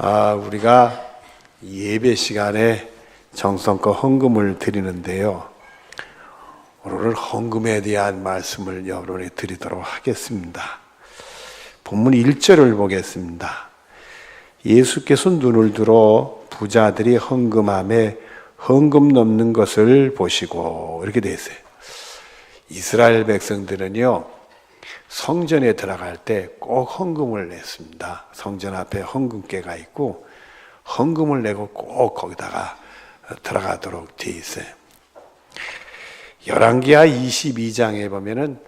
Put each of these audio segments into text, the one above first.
우리가 예배 시간에 정성껏 헌금을 드리는데요. 오늘 헌금에 대한 말씀을 여러분에 드리도록 하겠습니다. 본문 1절을 보겠습니다. 예수께서 눈을 들어 부자들이 헌금함에 헌금 넘는 것을 보시고, 이렇게 돼 있어요. 이스라엘 백성들은요, 성전에 들어갈 때 꼭 헌금을 냈습니다. 성전 앞에 헌금계가 있고 헌금을 내고 꼭 거기다가 들어가도록 돼 있어요. 열왕기하 22장에 보면은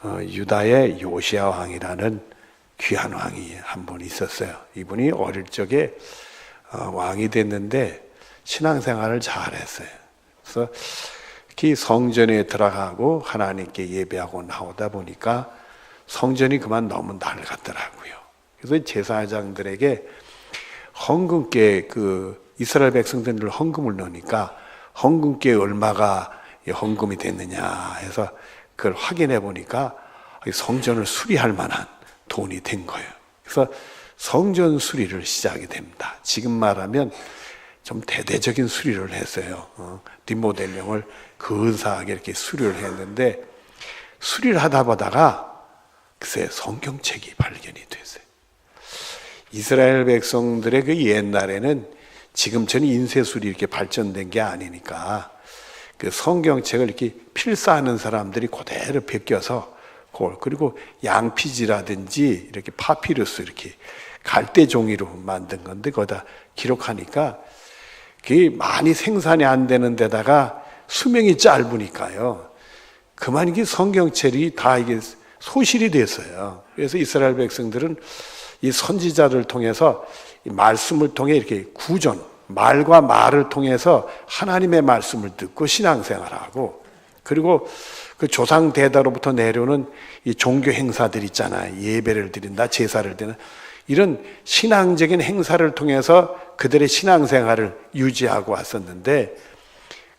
유다의 요시야 왕이라는 귀한 왕이 한 분 있었어요. 이분이 어릴 적에 왕이 됐는데 신앙생활을 잘했어요. 그래서 특히 성전에 들어가고 하나님께 예배하고 나오다 보니까 성전이 그만 너무 낡았더라고요. 그래서 제사장들에게 헌금께 이스라엘 백성들을 헌금을 넣으니까 헌금께 얼마가 헌금이 됐느냐 해서 그걸 확인해 보니까 성전을 수리할 만한 돈이 된 거예요. 그래서 성전 수리를 시작이 됩니다. 지금 말하면 좀 대대적인 수리를 했어요. 리모델링을 근사하게 이렇게 수리를 했는데, 수리를 하다 보다가 글쎄 성경책이 발견이 됐어요. 이스라엘 백성들의 그 옛날에는 지금처럼 인쇄술이 이렇게 발전된 게 아니니까 그 성경책을 이렇게 필사하는 사람들이 그대로 베껴서, 그리고 양피지라든지 이렇게 파피루스 이렇게 갈대 종이로 만든 건데 거기다 기록하니까 그게 많이 생산이 안 되는 데다가 수명이 짧으니까요, 그만 이게 성경책이 다 이게 소실이 됐어요. 그래서 이스라엘 백성들은 이 선지자를 통해서 이 말씀을 통해 이렇게 구전, 말과 말을 통해서 하나님의 말씀을 듣고 신앙생활하고, 그리고 그 조상 대대로부터 내려오는 이 종교 행사들 있잖아요. 예배를 드린다, 제사를 드린다, 이런 신앙적인 행사를 통해서 그들의 신앙생활을 유지하고 왔었는데,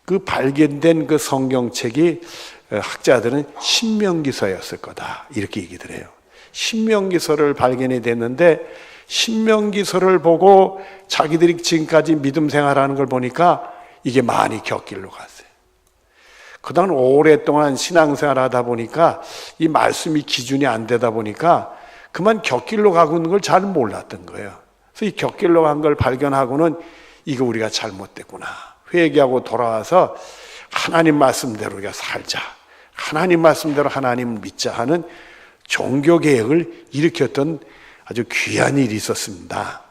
그 발견된 그 성경책이 학자들은 신명기서였을 거다, 이렇게 얘기들 해요. 신명기서를 발견이 됐는데, 신명기서를 보고 자기들이 지금까지 믿음 생활하는 걸 보니까 이게 많이 곁길로 갔어요. 그동안 오랫동안 신앙생활 하다 보니까 이 말씀이 기준이 안 되다 보니까 그만 곁길로 가고 있는 걸 잘 몰랐던 거예요. 그래서 이 곁길로 간 걸 발견하고는 이거 우리가 잘못됐구나, 회개하고 돌아와서 하나님 말씀대로 우리가 살자, 하나님 말씀대로 하나님을 믿자 하는 종교개혁을 일으켰던 아주 귀한 일이 있었습니다.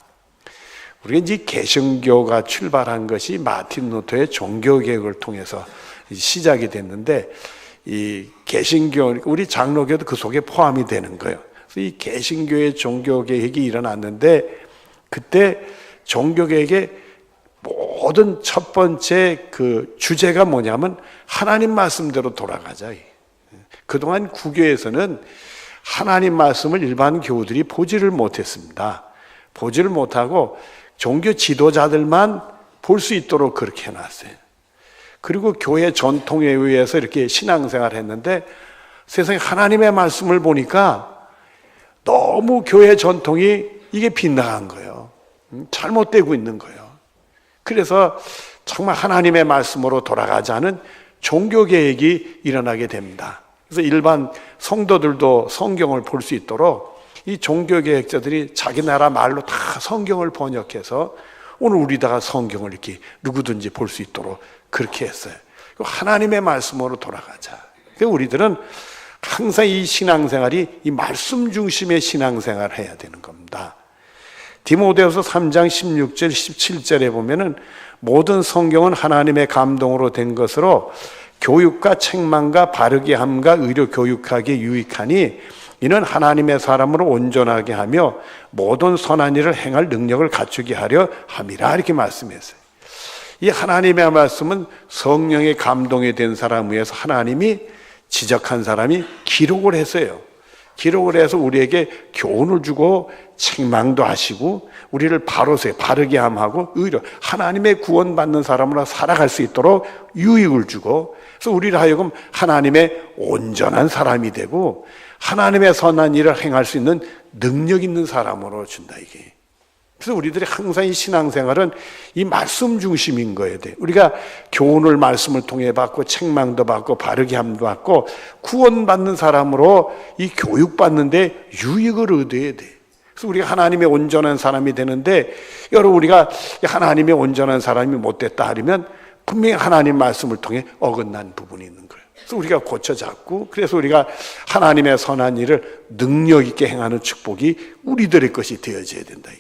우리가 이제 개신교가 출발한 것이 마틴 루터의 종교개혁을 통해서 시작이 됐는데, 이 개신교, 우리 장로교도 그 속에 포함이 되는 거예요. 그래서 이 개신교의 종교개혁이 일어났는데, 그때 종교개혁의 모든 첫 번째 그 주제가 뭐냐면 하나님 말씀대로 돌아가자. 그동안 구교에서는 하나님 말씀을 일반 교우들이 보지를 못했습니다. 보지를 못하고 종교 지도자들만 볼 수 있도록 그렇게 해놨어요. 그리고 교회 전통에 의해서 이렇게 신앙생활을 했는데, 세상에 하나님의 말씀을 보니까 너무 교회 전통이 이게 빗나간 거예요. 잘못되고 있는 거예요. 그래서 정말 하나님의 말씀으로 돌아가자는 종교개혁이 일어나게 됩니다. 그래서 일반 성도들도 성경을 볼 수 있도록 이 종교개혁자들이 자기 나라 말로 다 성경을 번역해서 오늘 우리다가 성경을 이렇게 누구든지 볼 수 있도록 그렇게 했어요. 하나님의 말씀으로 돌아가자. 우리들은 항상 이 신앙생활이 이 말씀 중심의 신앙생활을 해야 되는 겁니다. 디모데후서 3장 16절 17절에 보면은 모든 성경은 하나님의 감동으로 된 것으로 교육과 책망과 바르게 함과 의로 교육하기에 유익하니 이는 하나님의 사람으로 온전하게 하며 모든 선한 일을 행할 능력을 갖추게 하려 함이라, 이렇게 말씀했어요. 이 하나님의 말씀은 성령의 감동이 된 사람 위해서 하나님이 지적한 사람이 기록을 했어요. 기록을 해서 우리에게 교훈을 주고 책망도 하시고 우리를 바르게 함하고 의로 하나님의 구원받는 사람으로 살아갈 수 있도록 유익을 주고, 그래서 우리를 하여금 하나님의 온전한 사람이 되고 하나님의 선한 일을 행할 수 있는 능력 있는 사람으로 준다, 이게. 그래서 우리들이 항상 이 신앙생활은 이 말씀 중심인 거예요. 우리가 교훈을 말씀을 통해 받고 책망도 받고 바르게 함도 받고 구원받는 사람으로 이 교육받는데 유익을 얻어야 돼. 그래서 우리가 하나님의 온전한 사람이 되는데, 여러분 우리가 하나님의 온전한 사람이 못됐다 하려면 분명히 하나님 말씀을 통해 어긋난 부분이 있는 거예요. 그래서 우리가 고쳐 잡고, 그래서 우리가 하나님의 선한 일을 능력 있게 행하는 축복이 우리들의 것이 되어져야 된다.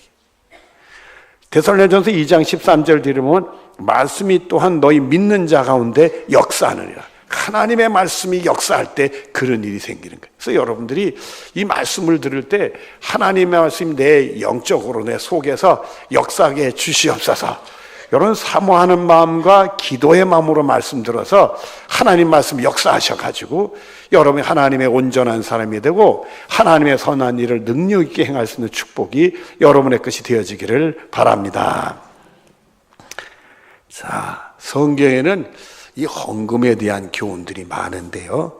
데살로니가전서 2장 13절 들으면 말씀이 또한 너희 믿는 자 가운데 역사하느니라. 하나님의 말씀이 역사할 때 그런 일이 생기는 거예요. 그래서 여러분들이 이 말씀을 들을 때 하나님의 말씀이 내 영적으로 내 속에서 역사하게 해 주시옵소서. 이런 사모하는 마음과 기도의 마음으로 말씀 들어서 하나님 말씀 역사하셔가지고 여러분이 하나님의 온전한 사람이 되고 하나님의 선한 일을 능력 있게 행할 수 있는 축복이 여러분의 것이 되어지기를 바랍니다. 자, 성경에는 이 헌금에 대한 교훈들이 많은데요,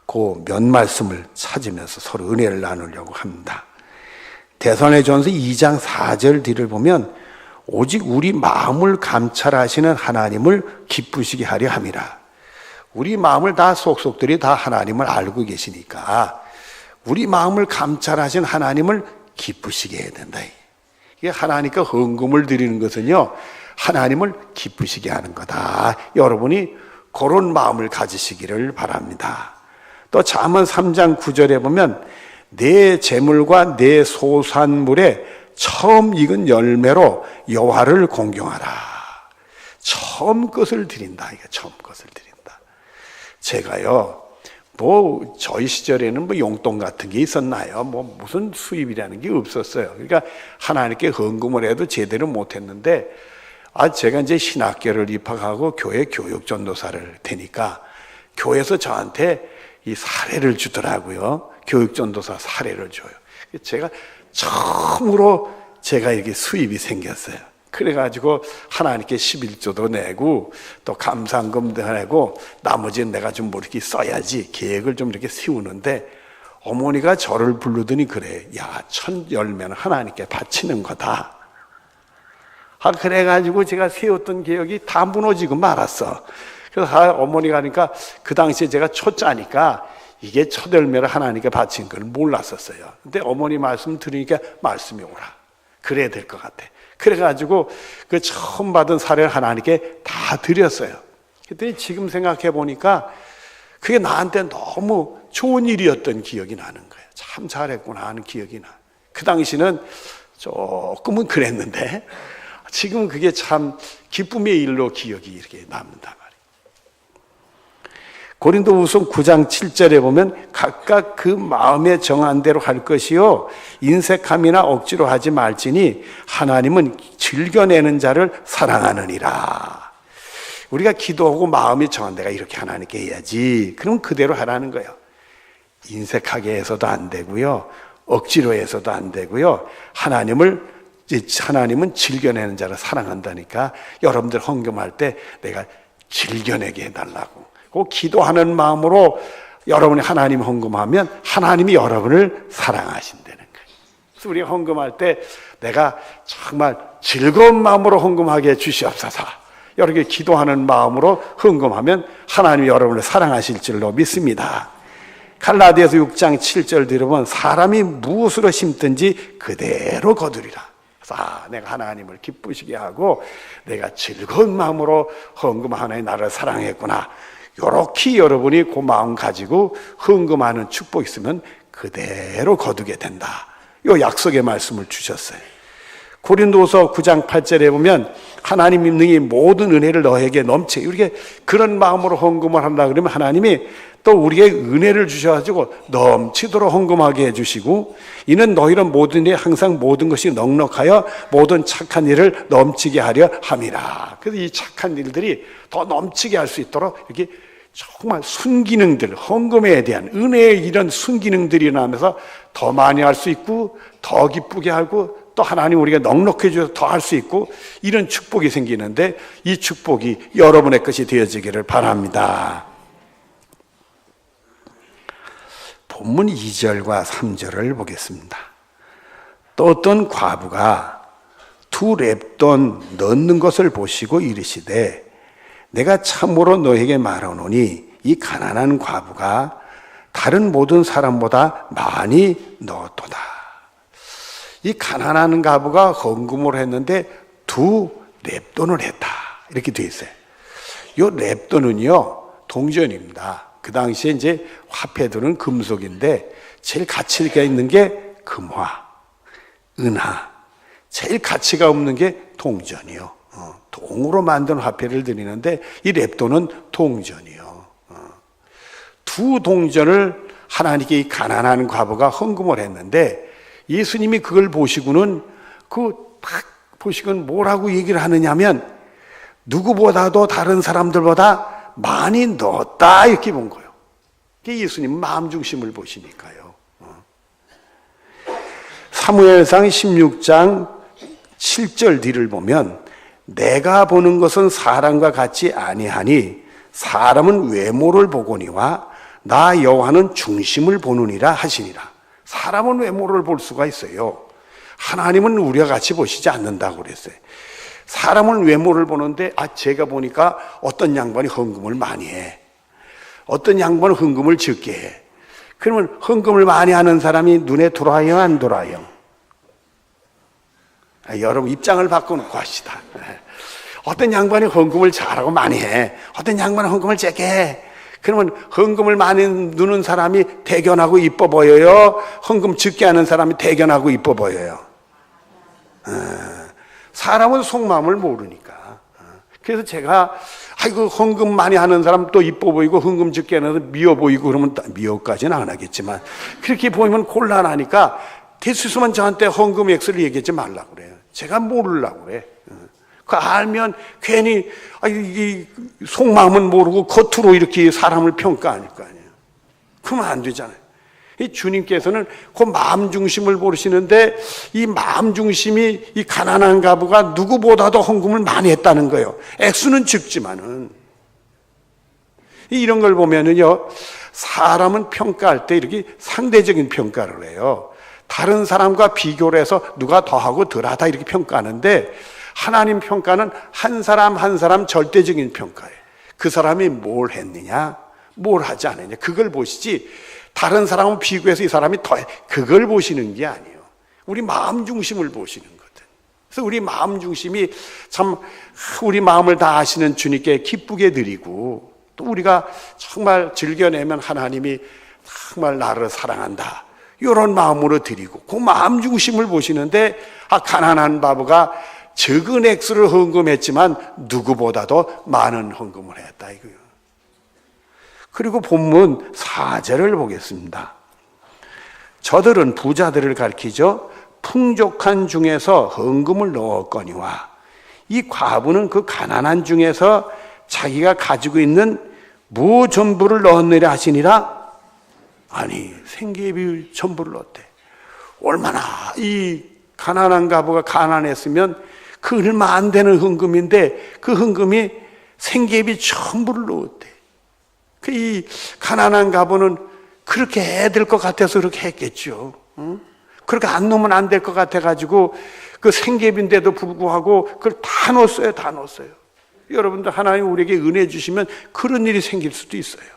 그 몇 말씀을 찾으면서 서로 은혜를 나누려고 합니다. 데살로니가전서 2장 4절 뒤를 보면 오직 우리 마음을 감찰하시는 하나님을 기쁘시게 하려 함이라. 우리 마음을 다 속속들이 다 하나님을 알고 계시니까 우리 마음을 감찰하신 하나님을 기쁘시게 해야 된다. 이게 하나님께 헌금을 드리는 것은요, 하나님을 기쁘시게 하는 거다. 여러분이 그런 마음을 가지시기를 바랍니다. 또 잠언 3장 9절에 보면 내 재물과 내 소산물에 처음 익은 열매로 여호와를 공경하라. 처음 것을 드린다. 이게 처음 것을 드린다. 제가요, 저희 시절에는 용돈 같은 게 있었나요? 무슨 수입이라는 게 없었어요. 그러니까 하나님께 헌금을 해도 제대로 못했는데, 제가 이제 신학교를 입학하고 교회 교육전도사를 되니까 교회에서 저한테 이 사례를 주더라고요. 교육전도사 사례를 줘요. 제가 처음으로 이렇게 수입이 생겼어요. 그래가지고 하나님께 11조도 내고 또 감상금도 내고 나머지는 내가 좀 이렇게 써야지 계획을 좀 이렇게 세우는데, 어머니가 저를 부르더니 그래, 야, 첫 열매는 하나님께 바치는 거다. 그래가지고 제가 세웠던 계획이 다 무너지고 말았어. 그래서 어머니가 하니까 그 당시에 제가 초짜니까 이게 첫 열매를 하나님께 바친 걸 몰랐었어요. 근데 어머니 말씀 들으니까 말씀이 오라. 그래야 될 것 같아. 그래가지고 그 처음 받은 사례를 하나님께 다 드렸어요. 그랬더니 지금 생각해 보니까 그게 나한테 너무 좋은 일이었던 기억이 나는 거예요. 참 잘했구나 하는 기억이 나. 그 당시는 조금은 그랬는데 지금 그게 참 기쁨의 일로 기억이 이렇게 남는다. 고린도후서 9장 7절에 보면 각각 그 마음에 정한 대로 할 것이요 인색함이나 억지로 하지 말지니 하나님은 즐겨내는 자를 사랑하느니라. 우리가 기도하고 마음이 정한 데가 이렇게 하나님께 해야지, 그럼 그대로 하라는 거예요. 인색하게 해서도 안 되고요, 억지로 해서도 안 되고요. 하나님은 즐겨내는 자를 사랑한다니까 여러분들 헌금할 때 내가 즐겨내게 해달라고, 그 기도하는 마음으로 여러분이 하나님 헌금하면 하나님이 여러분을 사랑하신다는 거예요. 그래서 우리가 헌금할 때 내가 정말 즐거운 마음으로 헌금하게 해주시옵소서, 이렇게 기도하는 마음으로 헌금하면 하나님이 여러분을 사랑하실 줄로 믿습니다. 갈라디아서 6장 7절 들으면 사람이 무엇으로 심든지 그대로 거두리라. 내가 하나님을 기쁘시게 하고 내가 즐거운 마음으로 헌금하는 나를 사랑했구나, 이렇게 여러분이 그 마음 가지고 헌금하는 축복이 있으면 그대로 거두게 된다. 이 약속의 말씀을 주셨어요. 고린도서 9장 8절에 보면 하나님이 능히 모든 은혜를 너에게 넘치게, 이렇게 그런 마음으로 헌금을 한다 그러면 하나님이 또 우리에게 은혜를 주셔가지고 넘치도록 헌금하게 해주시고, 이는 너희는 모든 일에 항상 모든 것이 넉넉하여 모든 착한 일을 넘치게 하려 함이라. 그래서 이 착한 일들이 더 넘치게 할 수 있도록 이렇게 정말 순기능들, 헌금에 대한 은혜의 이런 순기능들이 일어나면서 더 많이 할 수 있고 더 기쁘게 하고 또 하나님 우리가 넉넉해 주셔서 더 할 수 있고, 이런 축복이 생기는데 이 축복이 여러분의 것이 되어지기를 바랍니다. 본문 2절과 3절을 보겠습니다. 또 어떤 과부가 두 렙돈 넣는 것을 보시고 이르시되 내가 참으로 너에게 말하노니 이 가난한 과부가 다른 모든 사람보다 많이 넣었도다. 이 가난한 과부가 헌금을 했는데 두 렙돈을 했다. 이렇게 돼 있어요. 이 렙돈은요 동전입니다. 그 당시에 이제 화폐들은 금속인데 제일 가치가 있는 게 금화, 은하, 제일 가치가 없는 게 동전이요. 동으로 만든 화폐를 드리는데 이 렙돈은 동전이요. 두 동전을 하나님께 이 가난한 과부가 헌금을 했는데 예수님이 그걸 보시고는 딱 보시고는 뭐라고 얘기를 하느냐면 누구보다도 다른 사람들보다 많이 넣었다 이렇게 본 거예요. 예수님은 마음 중심을 보시니까요. 사무엘상 16장 7절 뒤를 보면 내가 보는 것은 사람과 같지 아니하니 사람은 외모를 보거니와 나 여호와는 중심을 보느니라 하시니라. 사람은 외모를 볼 수가 있어요. 하나님은 우리와 같이 보시지 않는다고 그랬어요. 사람은 외모를 보는데 제가 보니까 어떤 양반이 헌금을 많이 해. 어떤 양반은 헌금을 적게 해. 그러면 헌금을 많이 하는 사람이 눈에 들어와요, 안 들어와요? 여러분 입장을 바꿔놓고 합시다. 어떤 양반이 헌금을 잘하고 많이 해. 어떤 양반은 헌금을 적게 해. 그러면 헌금을 많이 넣는 사람이 대견하고 이뻐 보여요? 헌금 적게 하는 사람이 대견하고 이뻐 보여요? 사람은 속마음을 모르니까. 그래서 제가 아이고 헌금 많이 하는 사람 또 이뻐 보이고 헌금 적게 하는 사람 미워 보이고 그러면 미워까지는 안 하겠지만 그렇게 보이면 곤란하니까 대수수만 저한테 헌금 액수를 얘기하지 말라고 그래요. 제가 모르려고 그래. 그 알면 괜히 이 속마음은 모르고 겉으로 이렇게 사람을 평가할 거 아니에요. 그러면 안 되잖아요. 이 주님께서는 그 마음 중심을 보시는데 이 마음 중심이 이 가난한 과부가 누구보다도 헌금을 많이 했다는 거예요. 액수는 적지만은 이런 걸 보면은요 사람은 평가할 때 이렇게 상대적인 평가를 해요. 다른 사람과 비교를 해서 누가 더하고 덜하다 이렇게 평가하는데 하나님 평가는 한 사람 한 사람 절대적인 평가예요. 그 사람이 뭘 했느냐 뭘 하지 않느냐 그걸 보시지 다른 사람은 비교해서 이 사람이 더해 그걸 보시는 게 아니에요. 우리 마음 중심을 보시는 거든. 그래서 우리 마음 중심이 참 우리 마음을 다 아시는 주님께 기쁘게 드리고 또 우리가 정말 즐겨내면 하나님이 정말 나를 사랑한다 이런 마음으로 드리고 그 마음 중심을 보시는데 가난한 바보가 적은 액수를 헌금했지만 누구보다도 많은 헌금을 했다 이거예요. 그리고 본문 4절을 보겠습니다. 저들은 부자들을 가리키죠. 풍족한 중에서 헌금을 넣었거니와 이 과부는 그 가난한 중에서 자기가 가지고 있는 무 전부를 넣었느라 하시니라. 아니 생계비 전부를 넣었대. 얼마나 이 가난한 과부가 가난했으면 그 얼마 안 되는 헌금인데 그 헌금이 생계비 전부를 넣었대. 이 가난한 과부는 그렇게 해야 될 것 같아서 그렇게 했겠죠. 그렇게 안 넣으면 안 될 것 같아가지고 그 생계비인데도 불구하고 그걸 다 넣었어요. 다 넣었어요. 여러분들 하나님 우리에게 은혜 주시면 그런 일이 생길 수도 있어요.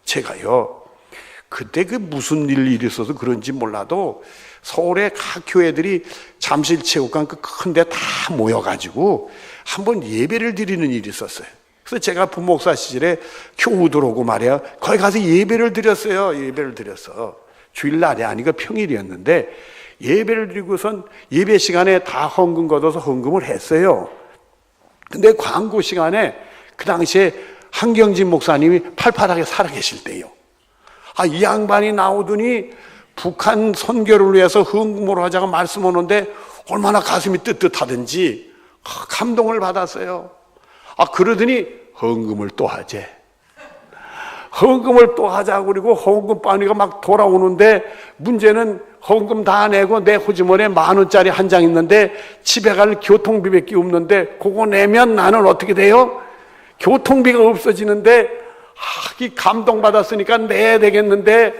제가요 그때 그 무슨 일이 있어서 그런지 몰라도 서울의 각 교회들이 잠실체육관 그 큰 데 다 모여가지고 한번 예배를 드리는 일이 있었어요. 그래서 제가 부목사 시절에 교우 들어오고 말이야 거기 가서 예배를 드렸어요. 예배를 드렸어. 주일날이 아니고 평일이었는데 예배를 드리고선 예배 시간에 다 헌금 걷어서 헌금을 했어요. 근데 광고 시간에 그 당시에 한경진 목사님이 팔팔하게 살아계실 때요. 이 양반이 나오더니 북한 선교를 위해서 헌금으로 하자고 말씀 오는데 얼마나 가슴이 뜨뜻하든지 감동을 받았어요. 그러더니 헌금을 또 하재. 헌금을 또 하자고 그리고 헌금 바니가 막 돌아오는데 문제는 헌금 다 내고 내 호주머니에 10,000원짜리 한 장 있는데 집에 갈 교통비밖에 없는데 그거 내면 나는 어떻게 돼요? 교통비가 없어지는데 이 감동받았으니까 내야 되겠는데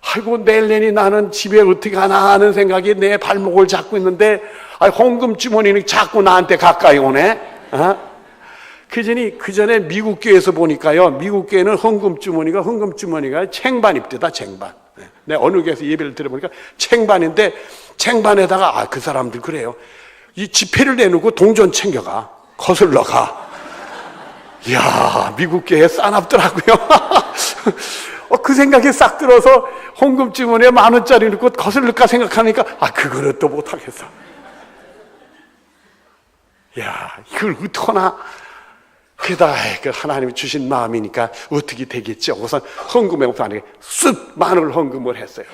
아이고 내일내니 나는 집에 어떻게 가나 하는 생각이 내 발목을 잡고 있는데 헌금 주머니는 자꾸 나한테 가까이 오네. 그 전에 미국 교회에서 보니까요, 미국 교회는 헌금 주머니가 쟁반입니다. 쟁반. 내 어느 교회에서 예배를 들어보니까 쟁반인데, 쟁반에다가 그 사람들 그래요. 이 지폐를 내놓고 동전 챙겨가, 거슬러 가. 이야, 미국 교회 싸납더라고요. 그 생각이 싹 들어서 헌금 주머니에 10,000원짜리 넣고 거슬릴까 생각하니까 그거는 또 못하겠어. 야, 이걸 어떡하나. 게다가 그 하나님이 주신 마음이니까 어떻게 되겠죠. 우선 헌금에 우선 쓱 10,000원을 헌금을 했어요.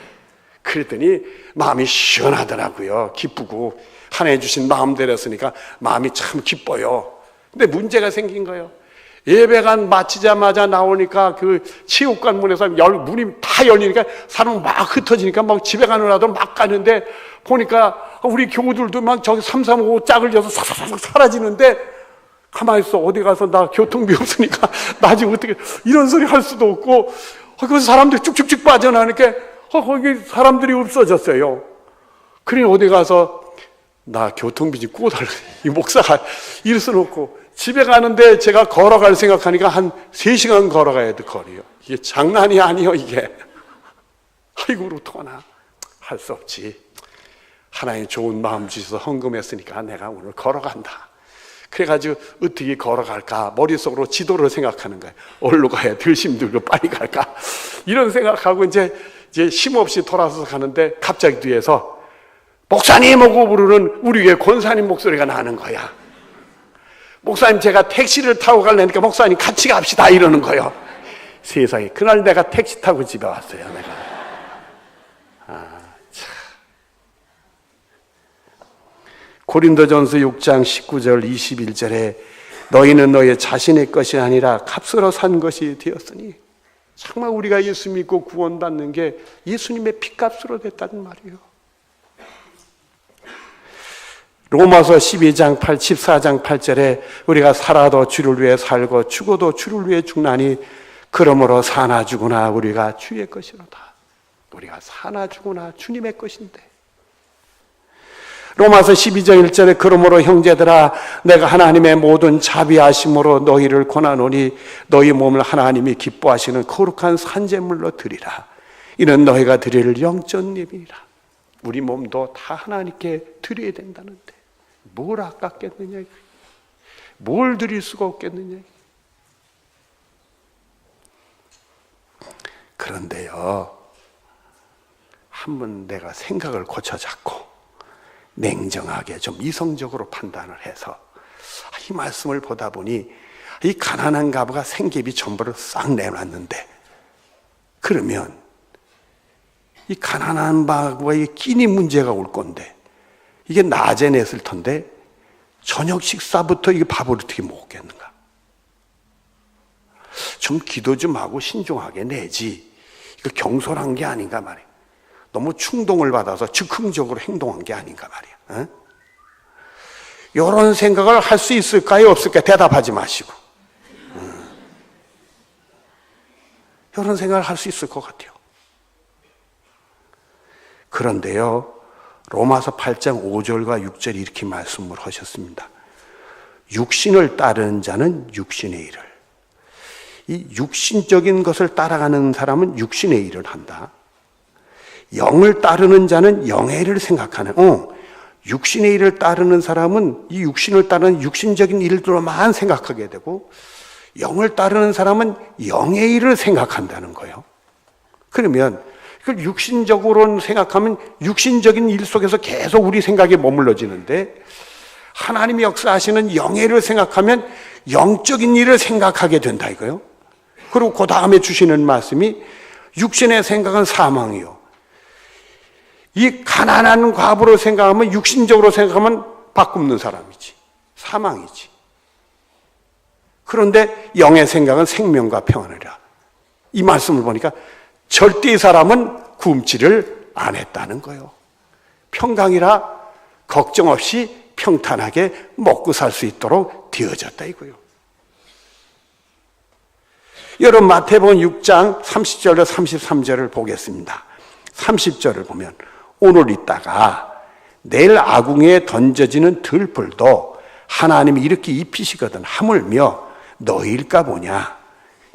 그랬더니 마음이 시원하더라고요. 기쁘고 하나님 주신 마음대로였으니까 마음이 참 기뻐요. 근데 문제가 생긴 거예요. 예배가 마치자마자 나오니까 그 체육관 문에서 문이 다 열리니까 사람 막 흩어지니까 막 집에 가느라도 막 가는데 보니까 우리 교우들도 막 저기 335 짝을 져서 싹싹싹 사라지는데 가만히 있어. 어디 가서 나 교통비 없으니까 나 지금 어떻게 이런 소리 할 수도 없고 그래서 사람들이 쭉쭉쭉 빠져나가니까 거기 사람들이 없어졌어요. 그러니 어디 가서 나 교통비 좀 꾸어달라. 이 목사가 이럴 수는 없고 집에 가는데 제가 걸어갈 생각하니까 한 3시간 걸어가야 돼. 거리요. 이게 장난이 아니요 이게. 아이고 어떡하나. 할 수 없지. 하나님 좋은 마음 주셔서 헌금했으니까 내가 오늘 걸어간다. 그래가지고 어떻게 걸어갈까 머릿속으로 지도를 생각하는 거예요. 어디로 가야 덜 힘들고 빨리 갈까 이런 생각하고 이제 힘없이 돌아서서 가는데 갑자기 뒤에서 목사님 하고 부르는 우리 교회 권사님 목소리가 나는 거야. 목사님 제가 택시를 타고 가려니까 목사님 같이 갑시다 이러는 거예요. 세상에 그날 내가 택시 타고 집에 왔어요. 내가 고린도전서 6장 19절 21절에 너희는 너희 자신의 것이 아니라 값으로 산 것이 되었으니 정말 우리가 예수 믿고 구원받는 게 예수님의 피값으로 됐다는 말이에요. 로마서 12장 14장 8절에 우리가 살아도 주를 위해 살고 죽어도 주를 위해 죽나니 그러므로 사나 죽으나 우리가 주의 것이로다. 우리가 사나 죽으나 주님의 것인데 로마서 12장 1절에 그러므로 형제들아 내가 하나님의 모든 자비하심으로 너희를 권하노니 너희 몸을 하나님이 기뻐하시는 거룩한 산제물로 드리라. 이는 너희가 드릴 영적 예비니라. 우리 몸도 다 하나님께 드려야 된다는데 뭘 아깝겠느냐, 뭘 드릴 수가 없겠느냐. 그런데요, 한번 내가 생각을 고쳐 잡고 냉정하게 좀 이성적으로 판단을 해서 이 말씀을 보다 보니 이 가난한 가부가 생계비 전부를 싹 내놨는데 그러면 이 가난한 가부가 끼니 문제가 올 건데 이게 낮에 냈을 텐데 저녁 식사부터 이게 밥을 어떻게 먹겠는가. 좀 기도 좀 하고 신중하게 내지 이거 경솔한 게 아닌가 말이에요. 너무 충동을 받아서 즉흥적으로 행동한 게 아닌가 말이야. 이런 생각을 할 수 있을까요? 없을까요? 대답하지 마시고. 이런 생각을 할 수 있을 것 같아요. 그런데요, 로마서 8장 5절과 6절이 이렇게 말씀을 하셨습니다. 육신을 따르는 자는 육신의 일을. 이 육신적인 것을 따라가는 사람은 육신의 일을 한다. 영을 따르는 자는 영의 일을 생각하는, 육신의 일을 따르는 사람은 이 육신을 따르는 육신적인 일들로만 생각하게 되고, 영을 따르는 사람은 영의 일을 생각한다는 거예요. 그러면 그걸 육신적으로 생각하면 육신적인 일 속에서 계속 우리 생각이 머물러지는데, 하나님이 역사하시는 영의 일을 생각하면 영적인 일을 생각하게 된다 이거예요. 그리고 그 다음에 주시는 말씀이 육신의 생각은 사망이요. 이 가난한 과부로 생각하면, 육신적으로 생각하면 밥 굶는 사람이지, 사망이지. 그런데 영의 생각은 생명과 평안이라. 이 말씀을 보니까 절대 이 사람은 굶지를 안 했다는 거예요. 평강이라 걱정 없이 평탄하게 먹고 살 수 있도록 되어졌다 이거예요. 여러분 마태복음 6장 30절로 33절을 보겠습니다. 30절을 보면 오늘 있다가 내일 아궁이에 던져지는 들불도 하나님이 이렇게 입히시거든 하물며 너희일까 보냐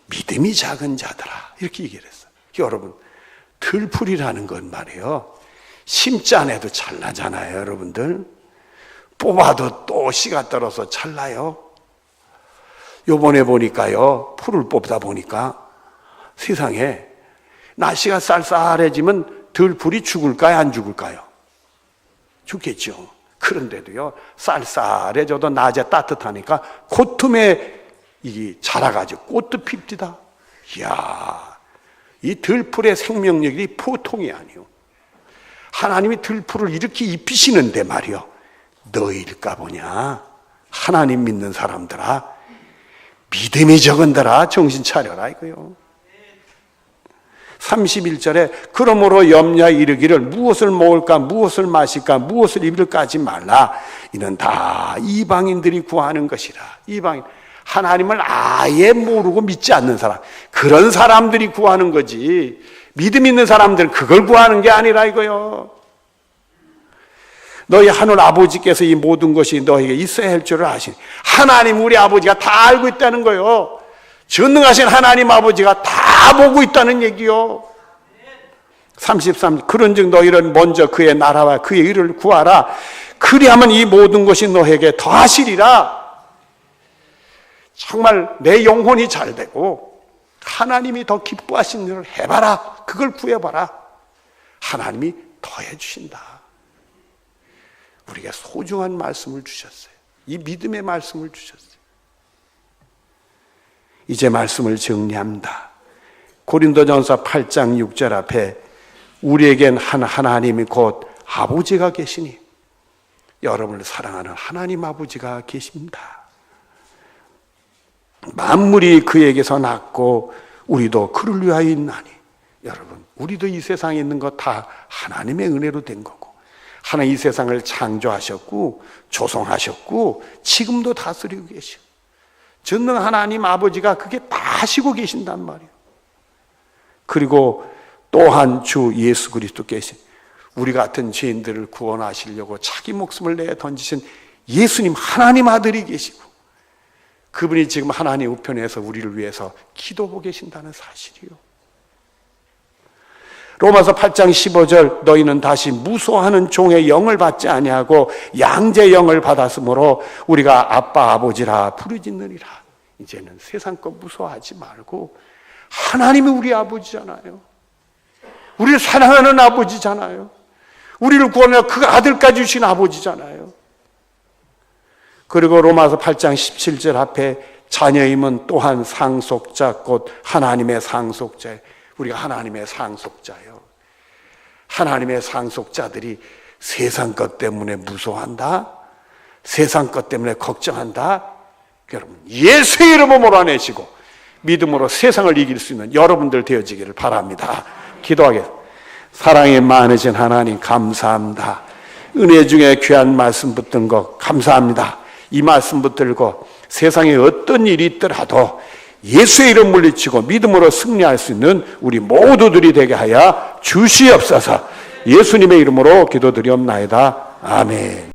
믿음이 작은 자들아 이렇게 얘기를 했어요. 여러분 들풀이라는 건 말이에요 심지 않아도 잘 나잖아요. 여러분들 뽑아도 또 씨가 떨어서 잘 나요. 요번에 보니까요 풀을 뽑다 보니까 세상에 날씨가 쌀쌀해지면 들풀이 죽을까요 안 죽을까요? 죽겠죠. 그런데도요 쌀쌀해져도 낮에 따뜻하니까 그 틈에 이게 자라가지고 꽃도 핍디다. 이야 이 들풀의 생명력이 보통이 아니요. 하나님이 들풀을 이렇게 입히시는데 말이요 너희일까 보냐 하나님 믿는 사람들아 믿음이 적은들아 정신 차려라 이거요. 31절에 그러므로 염려에 이르기를 무엇을 먹을까 무엇을 마실까 무엇을 입을까 하지 말라 이는 다 이방인들이 구하는 것이라. 이방인 하나님을 아예 모르고 믿지 않는 사람 그런 사람들이 구하는 거지 믿음 있는 사람들은 그걸 구하는 게 아니라 이거요. 너희 하늘 아버지께서 이 모든 것이 너에게 있어야 할 줄을 아시니 하나님 우리 아버지가 다 알고 있다는 거요. 전능하신 하나님 아버지가 다 보고 있다는 얘기요. 33 그런즉 너희는 먼저 그의 나라와 그의 의를 구하라 그리하면 이 모든 것이 너에게 더하시리라. 정말 내 영혼이 잘 되고 하나님이 더 기뻐하시는 일을 해봐라. 그걸 구해봐라. 하나님이 더해 주신다. 우리에게 소중한 말씀을 주셨어요. 이 믿음의 말씀을 주셨어요. 이제 말씀을 정리합니다. 고린도전서 8장 6절 앞에 우리에겐 한 하나님이 곧 아버지가 계시니 여러분을 사랑하는 하나님 아버지가 계십니다. 만물이 그에게서 났고 우리도 그를 위하여 있나니 여러분 우리도 이 세상에 있는 것 다 하나님의 은혜로 된 거고 하나님 이 세상을 창조하셨고 조성하셨고 지금도 다스리고 계시고 전능 하나님 아버지가 그게 다 하시고 계신단 말이에요. 그리고 또한 주 예수 그리스도께서 우리 같은 죄인들을 구원하시려고 자기 목숨을 내어 던지신 예수님 하나님 아들이 계시고 그분이 지금 하나님 우편에서 우리를 위해서 기도하고 계신다는 사실이요. 로마서 8장 15절 너희는 다시 무소하는 종의 영을 받지 아니하고 양자의 영을 받았으므로 우리가 아빠 아버지라 부르짖느니라. 이제는 세상 것 무소하지 말고 하나님이 우리 아버지잖아요. 우리를 사랑하는 아버지잖아요. 우리를 구원하여 그 아들까지 주신 아버지잖아요. 그리고 로마서 8장 17절 앞에 자녀임은 또한 상속자 곧 하나님의 상속자예요. 우리가 하나님의 상속자예요. 하나님의 상속자들이 세상 것 때문에 무서워한다? 세상 것 때문에 걱정한다? 여러분 예수의 이름으로 몰아내시고 믿음으로 세상을 이길 수 있는 여러분들 되어지기를 바랍니다. 기도하겠습니다. 사랑이 많으신 하나님 감사합니다. 은혜 중에 귀한 말씀 붙든 것 감사합니다. 이 말씀 붙들고 세상에 어떤 일이 있더라도 예수의 이름 물리치고 믿음으로 승리할 수 있는 우리 모두들이 되게 하여 주시옵소서. 예수님의 이름으로 기도드리옵나이다. 아멘.